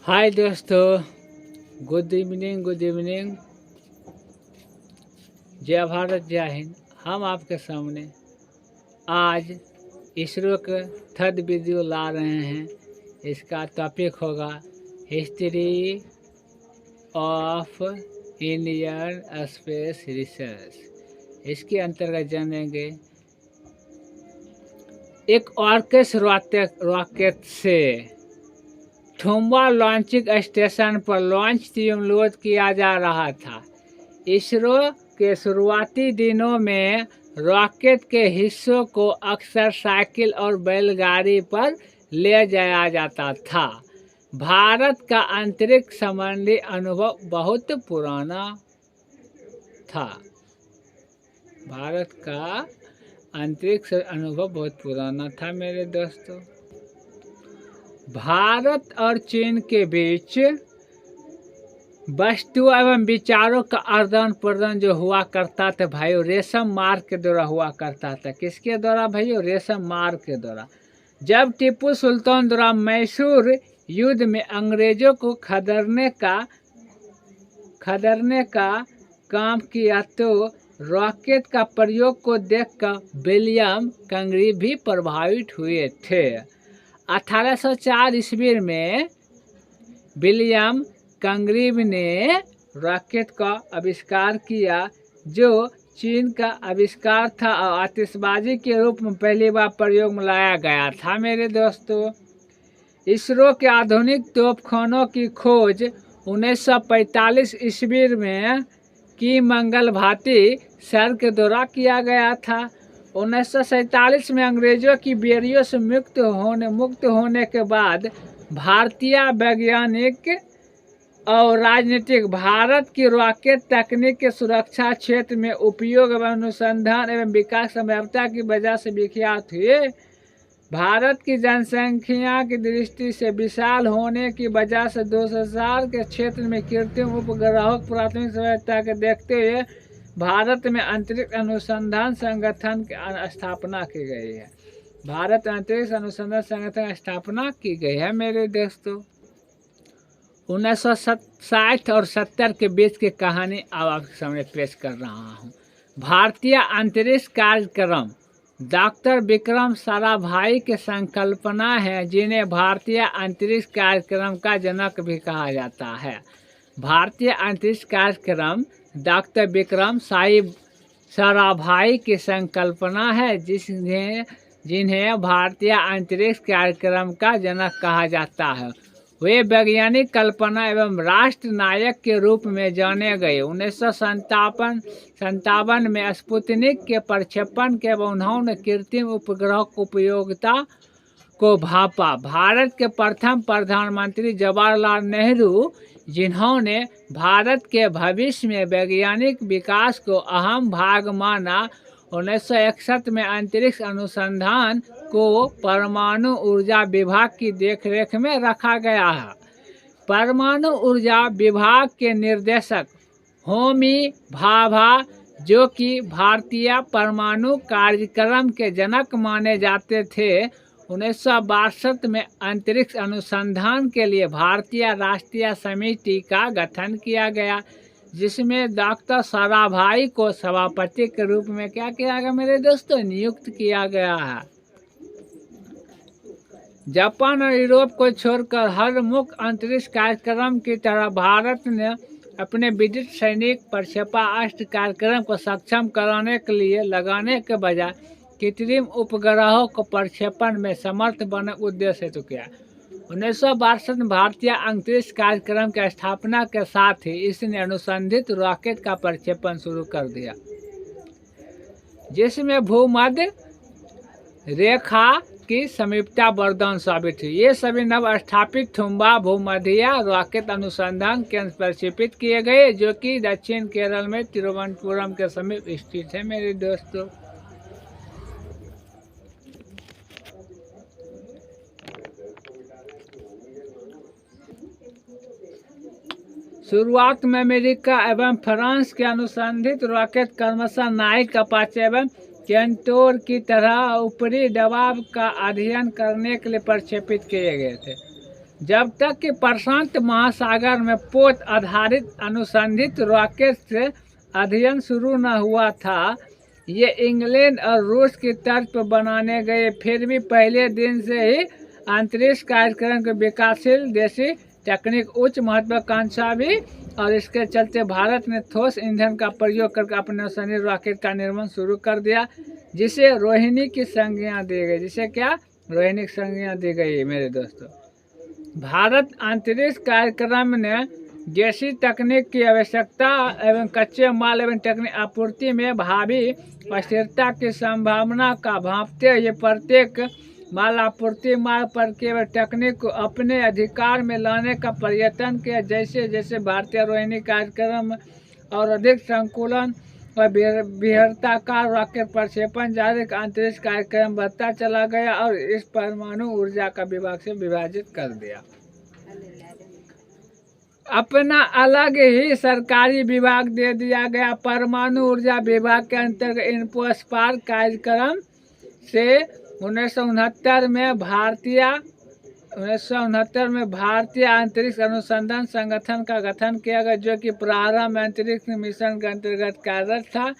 हाय दोस्तों, good evening. जय भारत, जय हिंद। हम आपके सामने आज इसरो का थर्ड वीडियो ला रहे हैं। इसका टॉपिक होगा history of Indian space research. इसके अंतर्गत जानेंगे एक ऑर्केस रॉकेट से थोम्बा लॉन्चिंग स्टेशन पर लॉन्च लोड किया जा रहा था। इसरो के शुरुआती दिनों में रॉकेट के हिस्सों को अक्सर साइकिल और बैलगाड़ी पर ले जाया जाता था। भारत का अंतरिक्ष संबंधी अनुभव बहुत पुराना था। मेरे दोस्तों, भारत और चीन के बीच वस्तु एवं विचारों का आदान प्रदान जो हुआ करता था भाइयों, रेशम मार्ग के द्वारा हुआ करता था। किसके द्वारा भाइयों? रेशम मार्ग के द्वारा। जब टीपू सुल्तान द्वारा मैसूर युद्ध में अंग्रेजों को खदेड़ने का काम किया तो रॉकेट का प्रयोग को देखकर विलियम कंगरी भी प्रभावित हुए थे। 1804 ईस्वी में विलियम कंगरीब ने रॉकेट का आविष्कार किया, जो चीन का आविष्कार था और आतिशबाजी के रूप में पहली बार प्रयोग में लाया गया था। मेरे दोस्तों, इसरो के आधुनिक तोपखानों की खोज 1945 ईस्वी में की मंगल भाती सर के द्वारा किया गया था। 1947 में अंग्रेजों की बेड़ियों से मुक्त होने के बाद भारतीय वैज्ञानिक और राजनीतिक भारत की रॉकेट तकनीक के सुरक्षा क्षेत्र में उपयोग एवं अनुसंधान एवं विकास संभाव्यता की वजह से विख्यात हुए। भारत की जनसंख्या की दृष्टि से विशाल होने की वजह से 2000 के क्षेत्र में कृत्रिम उपग्रहों की प्राथमिक संभाव्यता के देखते हुए भारत में अंतरिक्ष अनुसंधान संगठन की स्थापना की गई है। भारत अंतरिक्ष अनुसंधान संगठन की स्थापना की गई है। मेरे दोस्तों, 1960 और 70 के बीच की कहानी अब आपके सामने पेश कर रहा हूँ। भारतीय अंतरिक्ष कार्यक्रम डॉक्टर विक्रम साराभाई की संकल्पना है, जिन्हें भारतीय अंतरिक्ष कार्यक्रम का जनक भी कहा जाता है। भारतीय अंतरिक्ष कार्यक्रम डॉक्टर विक्रम साराभाई की संकल्पना है, जिन्हें भारतीय अंतरिक्ष कार्यक्रम का जनक कहा जाता है। वे वैज्ञानिक कल्पना एवं राष्ट्र नायक के रूप में जाने गए। 1957 में स्पुतनिक के प्रक्षेपण के बाद उन्होंने कृत्रिम उपग्रह की उपयोगिता को भापा। भारत के प्रथम प्रधानमंत्री जवाहरलाल नेहरू, जिन्होंने भारत के भविष्य में वैज्ञानिक विकास को अहम भाग माना, 1961 में अंतरिक्ष अनुसंधान को परमाणु ऊर्जा विभाग की देखरेख में रखा गया है। परमाणु ऊर्जा विभाग के निर्देशक होमी भाभा, जो कि भारतीय परमाणु कार्यक्रम के जनक माने जाते थे, 1962 में अंतरिक्ष अनुसंधान के लिए भारतीय राष्ट्रीय समिति का गठन किया गया, जिसमें डॉक्टर साराभाई को सभापति के रूप में क्या किया गया मेरे दोस्तों? नियुक्त किया गया है। जापान और यूरोप को छोड़कर हर मुख्य अंतरिक्ष कार्यक्रम की तरह भारत ने अपने विद्युत सैनिक प्रक्षेपास्त्र कार्यक्रम को सक्षम कराने के लिए लगाने के बजाय कृत्रिम उपग्रहों को प्रक्षेपण में समर्थ बनने उद्देश्य हेतु किया। 1962 में भारतीय अंतरिक्ष कार्यक्रम की स्थापना के साथ ही इसने अनुसंधित रॉकेट का प्रक्षेपण शुरू कर दिया, जिसमें भूमध्य रेखा की समीपता वरदान साबित हुई। ये सभी नव स्थापित थोम्बा भूमध्य रॉकेट अनुसंधान केंद्र प्रक्षेपित किए गए, जो कि दक्षिण केरल में तिरुवनंतपुरम के समीप स्थित है। मेरे दोस्तों, शुरुआत में अमेरिका एवं फ्रांस के अनुसंधित रॉकेट क्रमशः नाइक, अपाचे एवं कैंटोर की तरह ऊपरी दबाव का अध्ययन करने के लिए प्रक्षेपित किए गए थे। जब तक कि प्रशांत महासागर में पोत आधारित अनुसंधित रॉकेट से अध्ययन शुरू न हुआ था। ये इंग्लैंड और रूस की तर्ज पर बनाने गए, फिर भी पहले दिन से ही अंतरिक्ष कार्यक्रम के विकासशील देशी तकनीक उच्च महत्वाकांक्षा भी, और इसके चलते भारत ने ठोस ईंधन का प्रयोग करके अपने अनुसंधान रॉकेट का निर्माण शुरू कर दिया, जिसे रोहिणी की संज्ञा दी गई। जिसे क्या रोहिणी की संज्ञा दी गई मेरे दोस्तों। भारत अंतरिक्ष कार्यक्रम ने देशी तकनीक की आवश्यकता एवं कच्चे माल एवं तकनीक आपूर्ति में भावी अस्थिरता की संभावना का भांपते हुए प्रत्येक माल आपूर्ति मार्ग पर केवल तकनीक को अपने अधिकार में लाने का प्रयत्न किया। जैसे जैसे भारतीय रोहिणी कार्यक्रम और अधिक संकुलन और बृहदाकार रॉकेट प्रक्षेपण जारी अंतरिक्ष कार्यक्रम बढ़ता चला गया और इस परमाणु ऊर्जा का विभाग से विभाजित कर दिया। अपना अलग ही सरकारी विभाग दे दिया गया। परमाणु ऊर्जा विभाग के अंतर्गत इन्फोस्पार्क कार्यक्रम से 1969 में भारतीय अंतरिक्ष अनुसंधान संगठन का गठन किया गया, जो कि प्रारंभ अंतरिक्ष मिशन के अंतर्गत कार्यरत था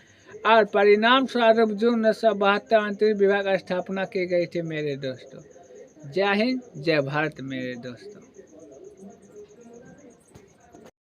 और परिणाम स्वरूप जून 1972 अंतरिक्ष विभाग स्थापना की गई थी मेरे दोस्तों। जय हिंद, जय भारत मेरे दोस्तों।